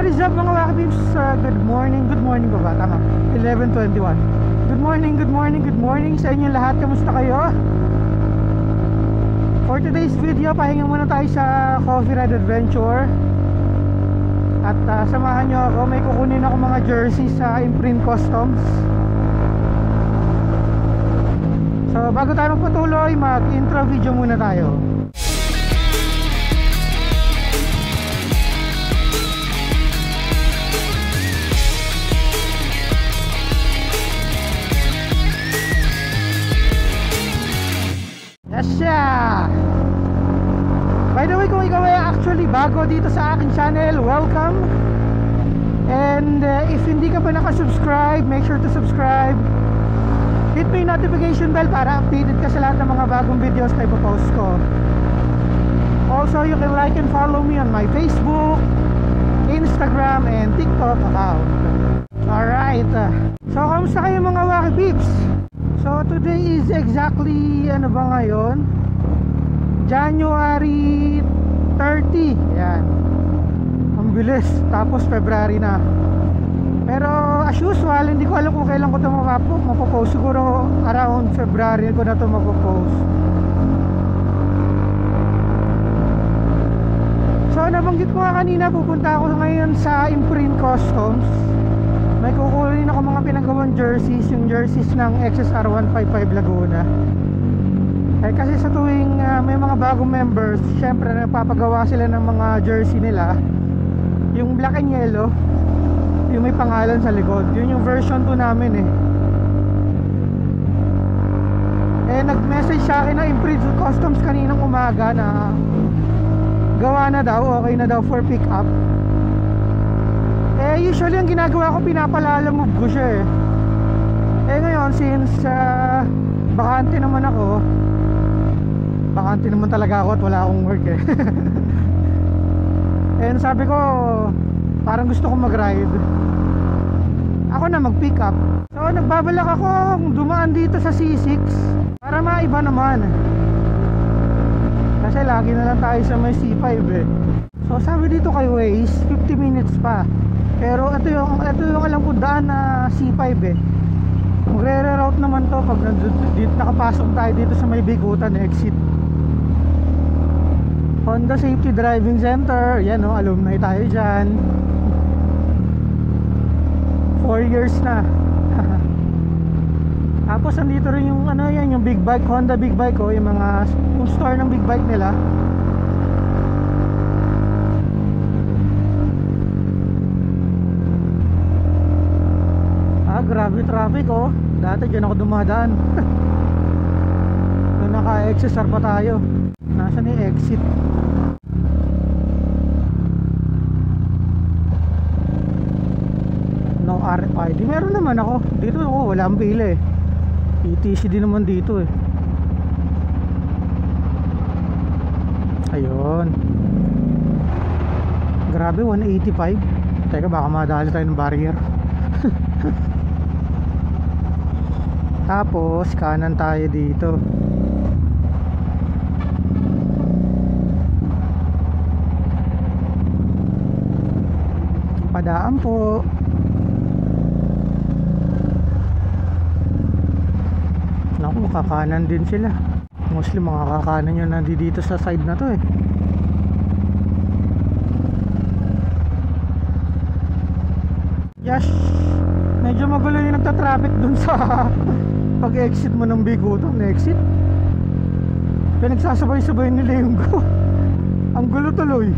What is up mga Wakibeeps? Good morning ba ba? Tama, 11:21. Good morning sa inyo lahat. Kamusta kayo? For today's video, pahinga muna tayo sa Coffee Ride Adventure. At samahan nyo ako, may kukunin ako mga jersey sa Imprint Customs. So bago tayo magpatuloy, mag-intro video muna tayo. Yasha! By the way, kung ikaw ay actually bago dito sa aking channel, welcome. And if hindi ka pa nakasubscribe, make sure to subscribe. Hit mo yung notification bell para updated ka sa lahat ng mga bagong videos na ipopost ko. Also, you can like and follow me on my Facebook, Instagram, and TikTok account. Alright, so kamusta kayo mga Wakibeeps? So today is exactly, ano ba ngayon? January 30. Yan. Ang bilis. Tapos February na. Pero as usual, hindi ko alam kung kailan ko ito mapopost. Siguro around February ko na ito mapopost. So nabanggit ko nga kanina, pupunta ako ngayon sa Imprint Customs. May kukunin ako mga pinagawang jerseys, yung jerseys ng XSR 155 Laguna. Kasi sa tuwing may mga bagong members, syempre nagpapagawa sila ng mga jersey nila. Yung black and yellow, yung may pangalan sa likod, yun yung version 2 namin nag-message sa akin na Imprint Customs kaninang umaga na gawa na daw, okay na daw for pick up. Usually ang ginagawa ko, pinapalalamove ko siya ngayon since bakante naman ako, bakante naman talaga ako at wala akong work and sabi ko, parang gusto ko mag-ride, ako na mag-pick up. So nagbabalak ako dumaan dito sa C6 para maiba naman, kasi lagi na lang tayo sa may C5 So sabi dito kay Waze 50 minutes pa. Pero ito yung alam ko daan na C5 Magre-reroute naman to pag dito nakapasok tayo dito sa may Bigutan exit. Honda Safety Driving Center. Yan alumni tayo dyan. 4 years na. Tapos andito rin yung yung big bike, Honda big bike yung store ng big bike nila. Grabe traffic dati dyan ako dumadaan. Nung naka-XSR pa tayo. Nasaan yung exit? No RFID. Meron naman ako dito. Wala ang pila ETC din naman dito Ayun. Grabe 185. Teka, baka madali tayo ng barrier. Tapos kanan tayo dito. Padaan po. Naku, makakanan din sila. Mostly mga kakanan yun nandito sa side na to Yes. Medyo magulo yung nagta-traffic dun sa pag-exit mo ng Bigutan exit. Pinagsasabay-sabay nila yung ang gulo tuloy.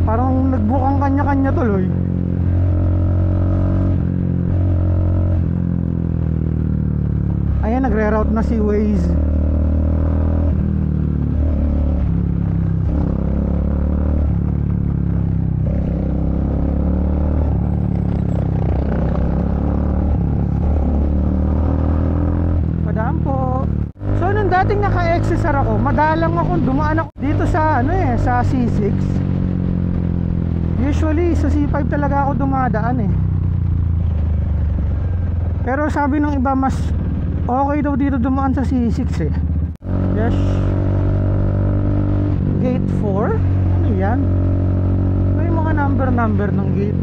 Parang nagbukang kanya-kanya tuloy. Ayan, nagre-route na si Waze. Dating naka-XSR ako, madalang akong dumaan ako dito sa sa C6. Usually sa C5 talaga ako dumadaan Pero sabi ng iba, mas okay daw dito dumaan sa C6 Yes. Gate 4. Ano yan? May mga number ng gate.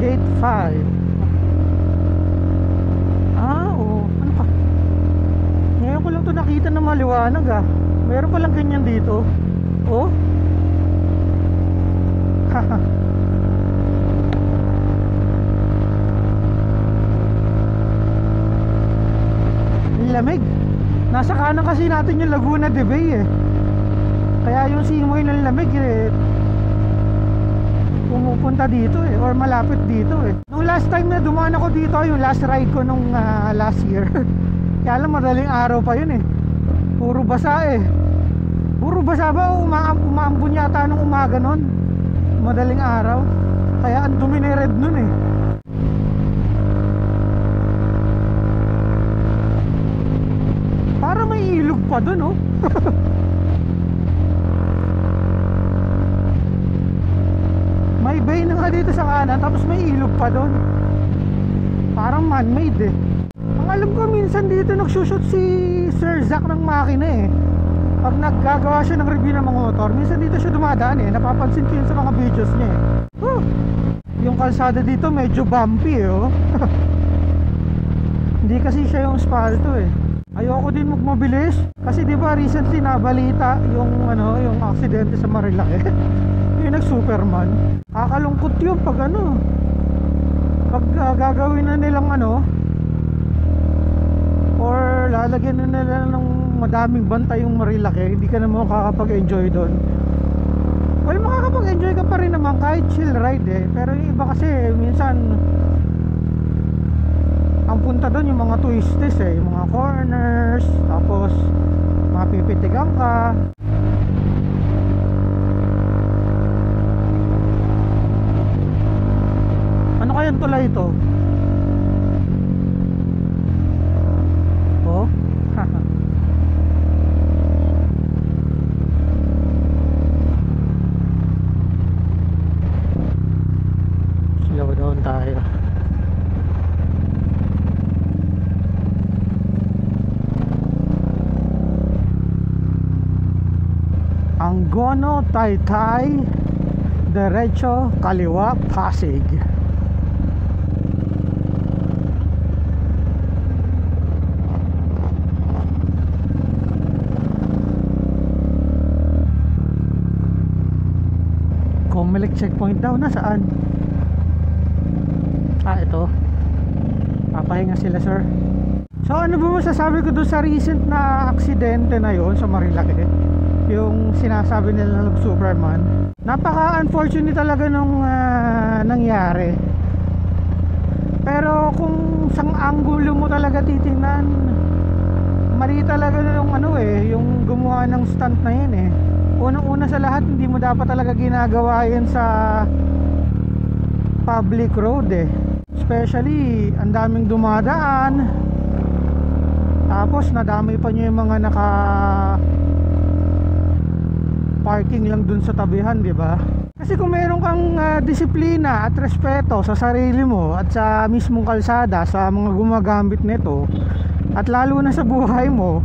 Gate 5. Oo. Ano pa? Ngayon ko lang to nakita na maliwanag ah. Meron palang ganyan dito. Oh. Haha. Lamig. Nasa kanan kasi natin yung Laguna de Bay eh. Kaya yung simoy ng lamig eh pumupunta dito eh, or malapit dito eh. Nung last time na dumaan ako dito, yung last ride ko nung last year. Kaya lang madaling araw pa yun eh. Puro basa eh. Puro basa ba o umaambon yata nung umaga nun? Madaling araw. Kaya ang dumi ni red nun eh. Para may ilog pa dun oh. May bay na nga dito sa kanan, tapos may ilog pa dun. Parang man-made eh. Ang alam ko minsan dito nagsushoot si Sir Zack ng makina eh. Pag naggagawa siya ng review ng mga motor, minsan dito siya dumadaan eh. Napapansin ko yun sa mga videos niya eh. Yung kalsada dito medyo bumpy eh oh. Hindi kasi siya yung spalto eh. Ayoko din magmabilis kasi di ba recently nabalita yung yung aksidente sa Marilake. Yung nag-Superman. Kakalungkot yun pag pag gagawin na nilang or lalagyan na nila ng madaming bantay yung Marilake, hindi ka naman makakapag-enjoy doon. Well, makakapag-enjoy ka pa rin naman kahit chill ride eh. Pero yung iba kasi minsan ang punta doon yung mga twisties eh, yung mga corners, tapos mapipitigang ka. Ano kayang tulay ito? Oh? Slow down tayo. Angono, Taytay, Derecho, Kaliwa, Pasig. Comelec checkpoint daw, nasaan? Ito. Papahinga sila sir. So ano ba masasabi ko doon sa recent na aksidente na yon sa Marilake? Yung sinasabi nila ng Superman, napaka-unfortunate talaga nung nangyari. Pero kung sang anggulo mo talaga titingnan, mali talaga yung yung gumawa ng stunt na yun eh. Unang-una sa lahat, hindi mo dapat talaga ginagawa yan sa public road eh. Especially, ang daming dumadaan. Tapos nadamay pa nyo yung mga parking lang dun sa tabihan, di ba? Kasi kung meron kang disiplina at respeto sa sarili mo at sa mismong kalsada, sa mga gumagamit nito, at lalo na sa buhay mo,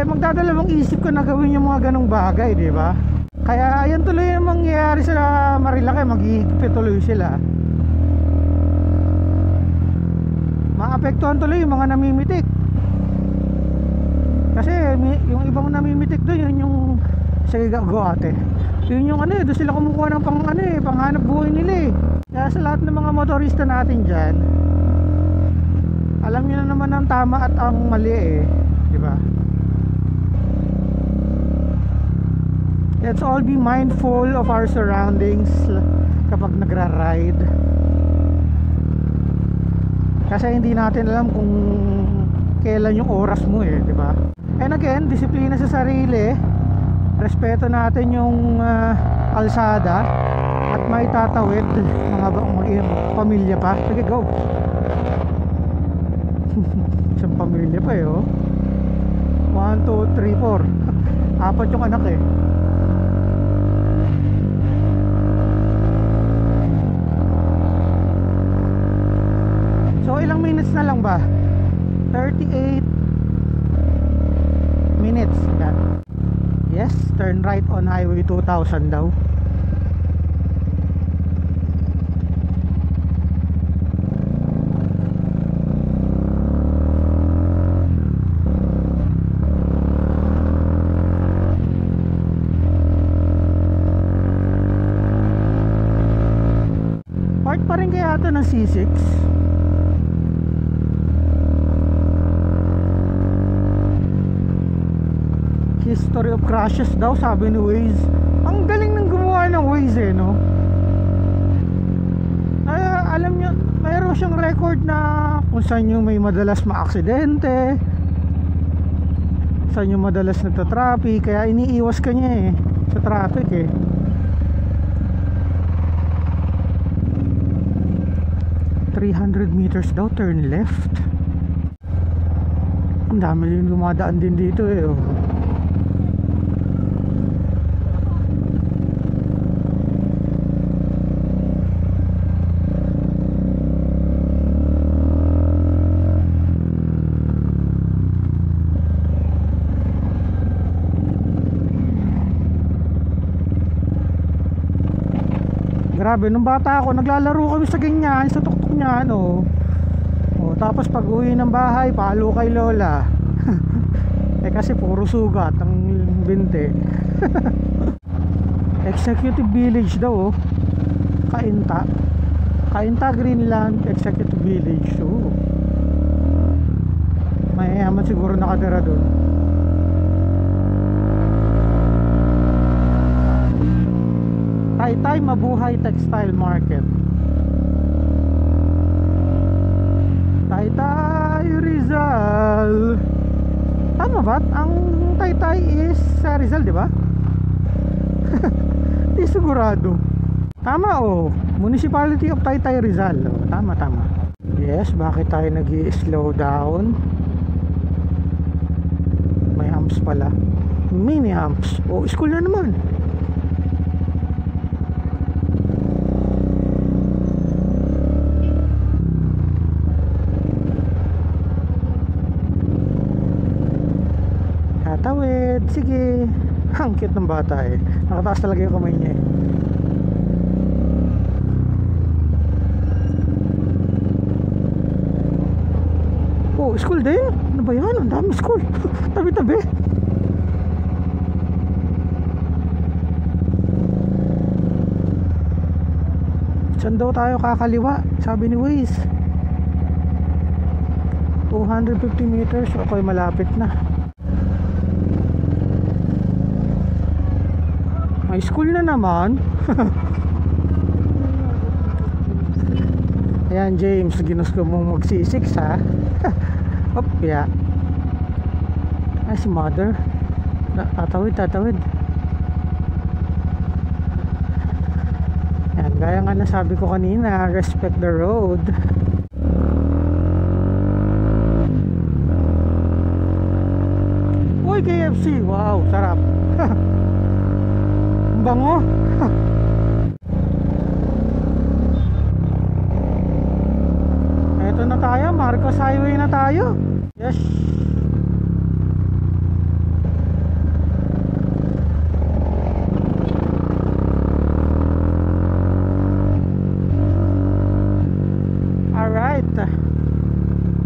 magdadalawang isip ka na gawin yung mga ganong bagay, di ba? Kaya ayan tuloy yung mangyayari sa Marilake, maghihigpit tuloy sila. Maapektuhan tuloy yung mga namimitik. Kasi yung ibang namimitik doon, yun yung sige go ate. Yun yung doon sila kumukuha ng panghanap buhay nila eh. Kaya sa lahat ng mga motorista natin dyan, alam niyo na naman ang tama at ang mali eh, di ba? Let's all be mindful of our surroundings kapag nagra-ride. Kasi hindi natin alam kung kailan yung oras mo eh, di ba? And again, disiplina sa sarili, respeto natin yung kalsada at may tatawid mga pamilya pa. Sige, go. Isang pamilya pa eh oh. 1, 2, 3, 4 apat yung anak eh. So ilang minutes na lang ba? 38 minutes yan. Yes, turn right on Highway 2000 daw. pa rin kaya ito ng C6? History of crashes daw, sabi ni Waze. Ang galing ng gumawa ng Waze eh, no? Alam nyo, mayroon siyang record na kung saan yung may madalas maaksidente, saan yung madalas nagta-traffic. Kaya iniiwas ka niya eh sa traffic eh. $300 meters daw, turn left. Ang dami yung dumadaan din dito eh, oh. Grabe, nung bata ako, naglalaro kami sa ganyan, sa tuktok niyan, oh. Oh, tapos pag uwi ng bahay, palo kay lola. Eh kasi puro sugat ang binte. Executive Village daw, oh. Cainta. Cainta, Greenland, Executive Village. Oh. Mayayaman siguro nakatira doon. Taytay Mabuhay Textile Market. Taytay, Rizal. Tama ba? Ang Taytay is sa Rizal, di ba? Di sigurado. Tama, oh. Municipality of Taytay, Rizal. Oh, tama. Yes, bakit tayo nag-i-slow down? May humps pala. Mini humps. Oh, school na naman. Tawid, sige. Ang cute ng bata eh. Nakataas talaga yung kamay niya eh. Oh, school din? Ano ba yan? Ang dami school. Tabi-tabi. Saan daw tayo kakaliwa? Sabi ni Waze 250 meters. Okay, malapit na. May school na naman. Ayan, James, ginusto mong mag-C6 ha. Hop, yeah. Ay, si mother. Tatawid. Ayan, gaya nga nasabi ko kanina, respect the road. Uy, KFC, wow, sarap. Bango. Eto na tayo, Marcos Highway na tayo. Yes. Alright,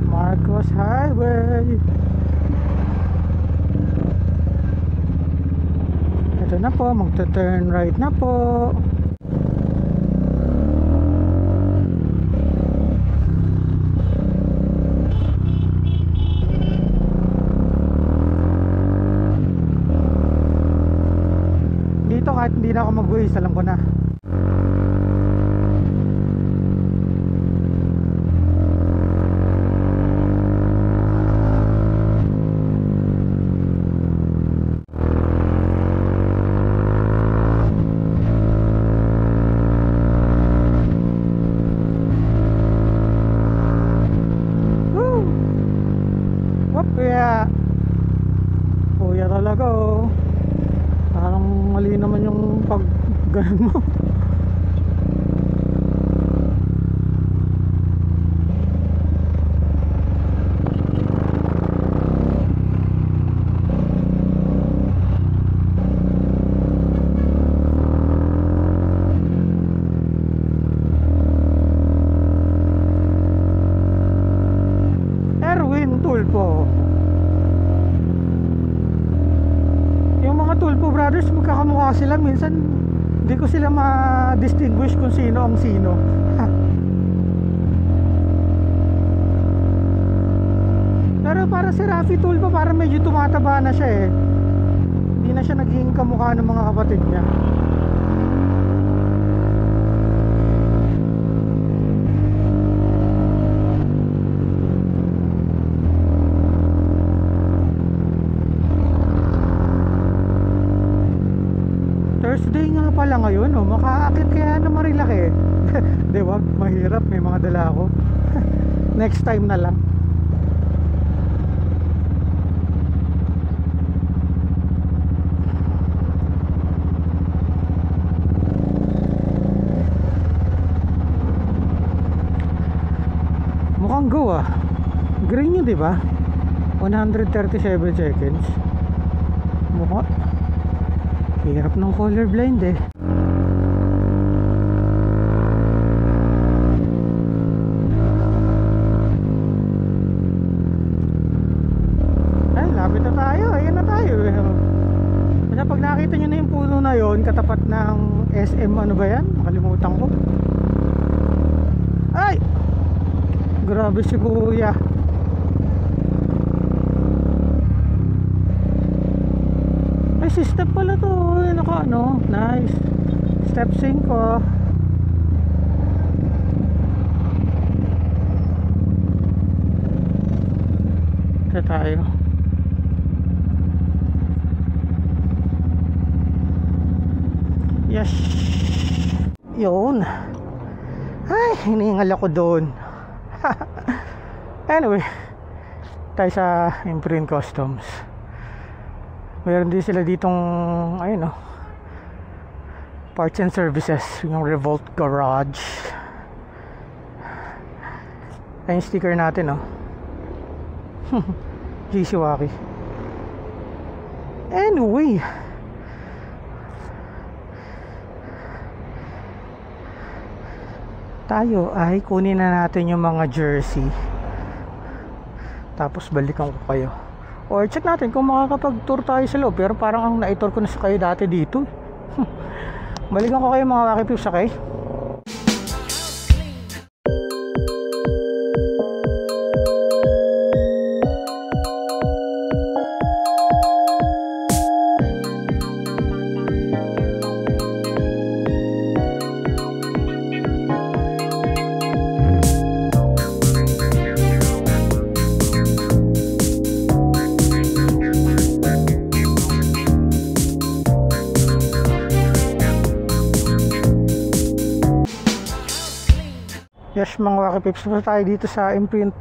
Marcos Highway. Ito na po, magta-turn right na po. Dito kahit hindi na ako mag-waste, alam ko na. Kuya talaga oh. Parang mali naman yung pag ganun mo. Erwin Tulfo. Tulfo brothers, magkakamukha sila. Minsan hindi ko sila ma-distinguish kung sino ang sino. Pero para si Raffy Tulfo, para medyo tumataba na siya eh. Hindi na siya naging kamukha ng mga kapatid niya. Thursday nga pala ngayon, oh. Makaakit kaya na Marilaki. Di wag, mahirap, may mga dala ako. Next time na lang. Mukhang go ah. Green yun, di ba? 137 seconds. Mukha hirap ng colorblind eh. Ay, lapit na tayo. Ayan na tayo eh. Basta pag nakita nyo na yung puno na yon, katapat ng SM, ano ba yan? Nakalimutan ko. Ay! Grabe si kuya. Ay, si step pala to. Ay, naka ano, nice. Step 5. Ito tayo. Yes. Yun. Ay, hinihingal ako doon. Anyway, tayo sa Imprint Customs. Mayroon din sila ditong ayun oh, parts and services, yung Revolt Garage. Ayun yung sticker natin oh. GC Waki. Anyway, tayo ay kunin na natin yung mga jersey, tapos balikan ko kayo. Or check natin kung makakapag-tour tayo sa loob. Pero parang ang na-tour ko na sa kayo dati dito. Balikan ko kayo mga Wakipips, okay? Yes mga Wakipips, punta tayo dito sa Imprint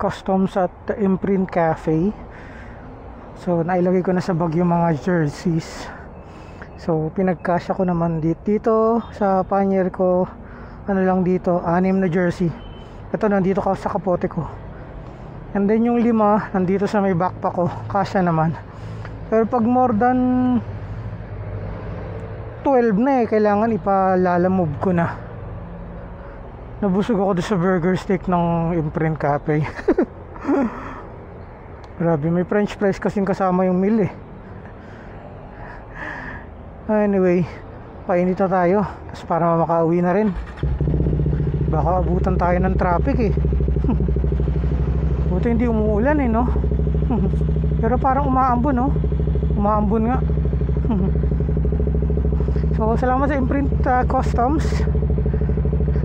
Customs at Imprint Cafe. So nailagay ko na sa bag yung mga jerseys. So pinagkasya ko naman dito sa pannier ko. Ano lang dito, 6 na jersey. Ito nandito ka sa kapote ko. And then yung 5 nandito sa may backpack ko, kasya naman. Pero pag more than 12 na eh, kailangan ipalalamove ko na. Nabusog ako doon sa burger steak ng Imprint Cafe. Grabe, may french fries kasing kasama yung meal eh. Anyway, painit na tayo. Tapos para makauwi na rin. Baka abutan tayo ng traffic eh. Buti hindi umuulan eh, no? Pero parang umaambon, no? Umaambon nga. So, salamat sa Imprint Customs.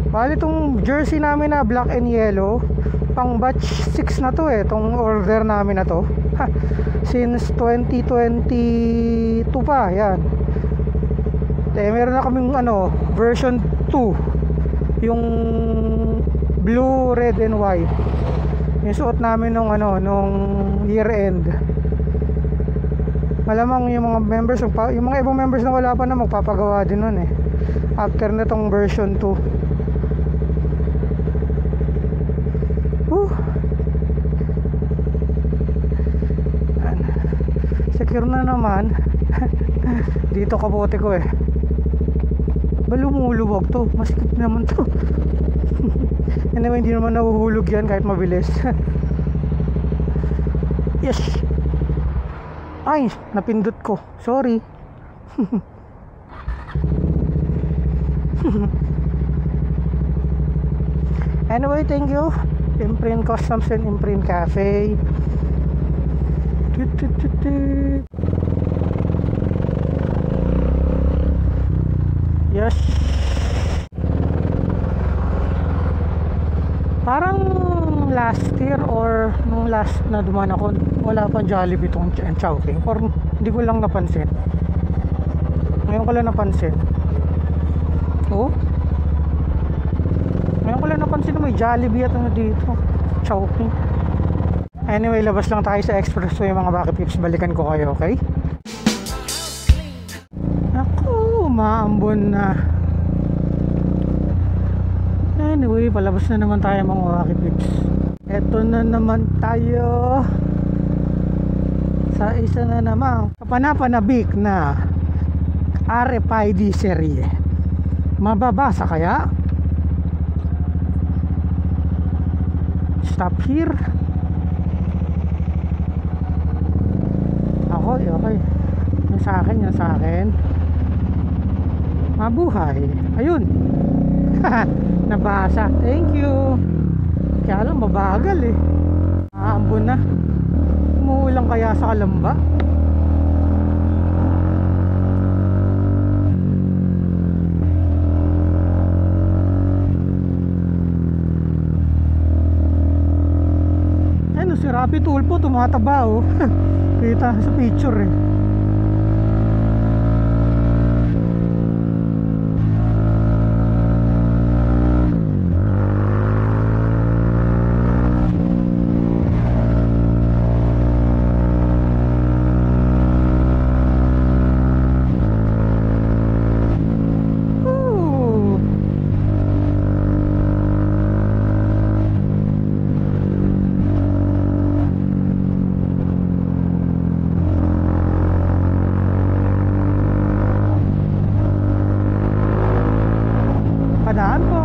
Bali itong jersey namin na black and yellow, pang batch 6 na to eh, itong order namin na to. Since 2022 pa, yan. Meron na kaming ano, version 2, yung blue, red and white. Yung suot namin nung ano, nung year end. Malamang yung mga members, yung mga ibang members na wala pa na magpapagawa din nun eh, after na tong version 2. Secure na naman. Dito kapote ko eh. Ba lumuluwag to? Masikip naman to. Anyway, hindi naman nahuhulog yan kahit mabilis. Yes. Ay, napindot ko. Sorry. Anyway, thank you. Imprint Customs and Imprint Cafe. Yes. Parang last year or nung last na dumaan ako, wala pang Jollibee tong Chowking, or hindi ko lang napansin. Ngayon ko lang napansin. Oh, ngayon ko lang napansin na may Jollibee at ano dito, Chowking. Anyway, labas lang tayo sa expressway mga Baki Pips. Balikan ko kayo, okay? Ako, maambon na. Anyway, palabas na naman tayo mga Baki Pips. Eto na naman tayo sa isa na naman kapanapanabik na RFID serye. Mababasa kaya? Stop here. Okay. Yan sa akin. Mabuhay. Ayun. Nabasa. Thank you. Kaya lang mabagal eh. Aambon na. Umuulang kaya sa Kalamba. Ano si Rapi Tulpo tumataba oh. Kita sa picture eh. Padaan po.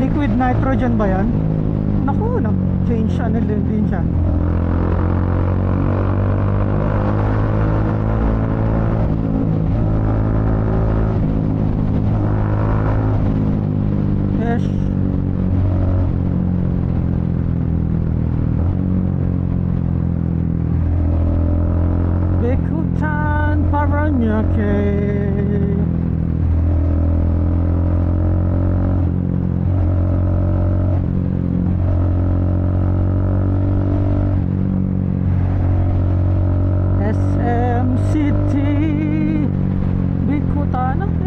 Liquid nitrogen ba yan? Naku, change channel din siya. Yes. Bikutan Paranaque.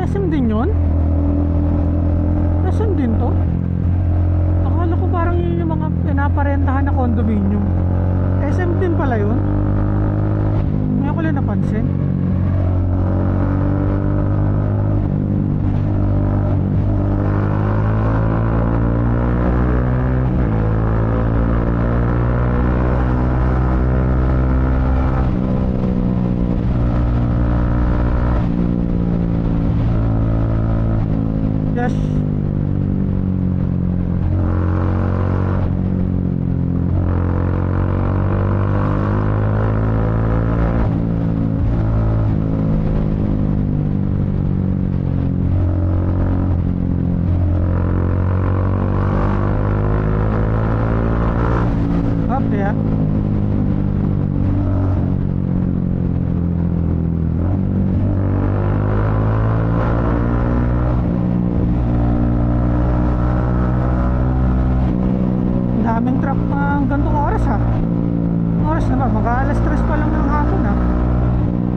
SM din yun? SM din to? Akala ko parang yun yung mga pinaparentahan na condominium. SM din pala yun? Ngayon ko lang napansin. Yes. Up there. Daming truck ng gantong oras ha. Oras na ba? Mga alas 3 pa lang ng hapon ha.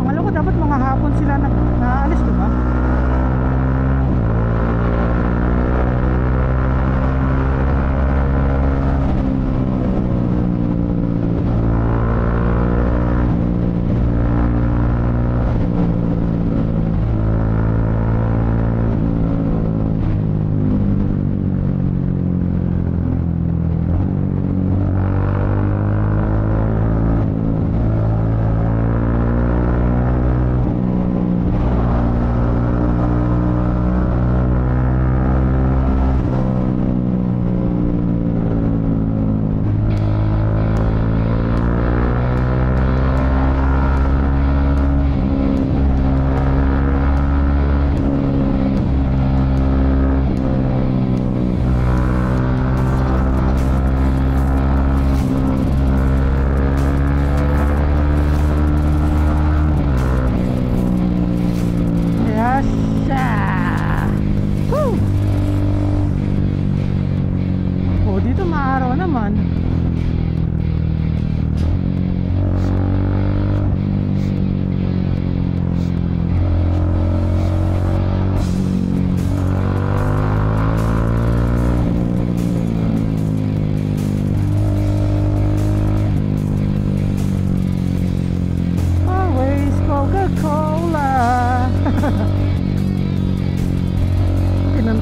Pangalawa ko dapat mga hapon sila naalis diba?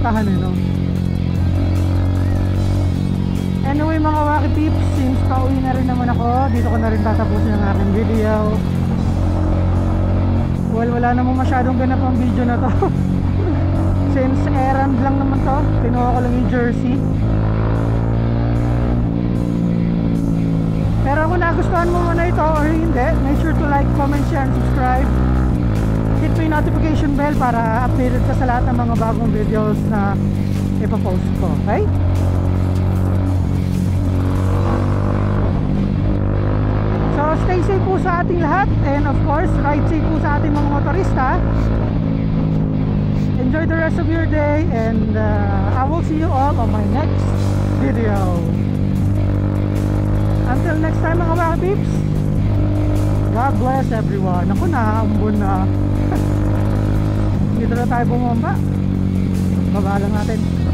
pupuntahan no? Anyway mga Wacky Peeps, since pauwi na rin naman ako, dito ko na rin tatapusin ang aking video. Well, wala namang masyadong ganap ang video na to. Since errand lang naman to, kinuha ko lang yung jersey. Pero kung nagustuhan mo muna ito or hindi, make sure to like, comment, share, and subscribe. Hit mo yung notification bell para updated ka sa lahat ng mga bagong videos na ipapost ko, okay? So stay safe po sa ating lahat, and of course ride safe po sa ating mga motorista. Enjoy the rest of your day, and I will see you all on my next video. Until next time mga Wacky Peeps, God bless everyone. Ako na, umbon na. Dito na tayo bumamba. Baba lang natin.